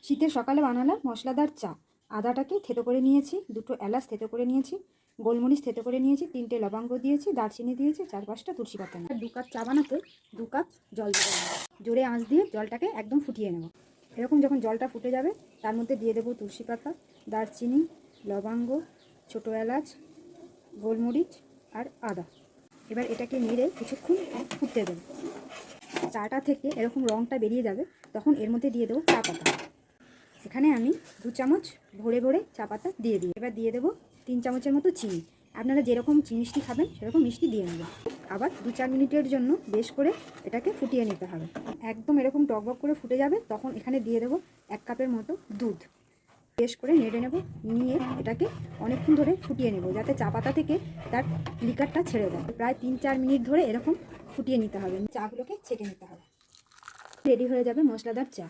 শীতের সকালে বানালাম মশলাদার চা। আদাটাকে থেতো করে নিয়েছি, দুটো এলাচ থেতো করে নিয়েছি, গোলমরিচ থেতো করে নিয়েছি, 3টে লবঙ্গ দিয়েছি, দারচিনি দিয়েছি, 4-5টা তুলসী পাতা নিয়ে 2 কাপ চা বানাতে 2 কাপ জল দিয়ে দেবো। জোরে আঁচ দিয়ে জলটাকে একদম ফুটিয়ে নেব। এরকম যখন জলটা ফুটে যাবে তার মধ্যে দিয়ে দেবো তুলসী পাতা, দারচিনি, লবঙ্গ, ছোটো এলাচ, গোলমরিচ আর আদা। এবার এটাকে নেড়ে কিছুক্ষণ ফুটতে দেবো। চাটা থেকে এরকম রঙটা বেরিয়ে যাবে, তখন এর মধ্যে দিয়ে দেবো চা পাতা। এখানে আমি 2 চামচ ভরে ভরে চা পাতা দিয়ে দিই। এবার দিয়ে দেবো 3 চামচের মতো চিনি। আপনারা যেরকম মিষ্টি খাবেন সেরকম মিষ্টি দিয়ে নেবেন। আবার 2-4 মিনিটের জন্য বেশ করে এটাকে ফুটিয়ে নিতে হবে। একদম এরকম টকবক করে ফুটে যাবে, তখন এখানে দিয়ে দেবো 1 কাপের মতো দুধ। বেশ করে নেড়ে নেব, নিয়ে এটাকে অনেকক্ষণ ধরে ফুটিয়ে নেব যাতে চা পাতা থেকে তার লিকারটা ছেড়ে দেয়। প্রায় 3-4 মিনিট ধরে এরকম ফুটিয়ে নিতে হবে। চাগুলোকে ছেঁকে নিতে হবে। রেডি হয়ে যাবে মশলাদার চা।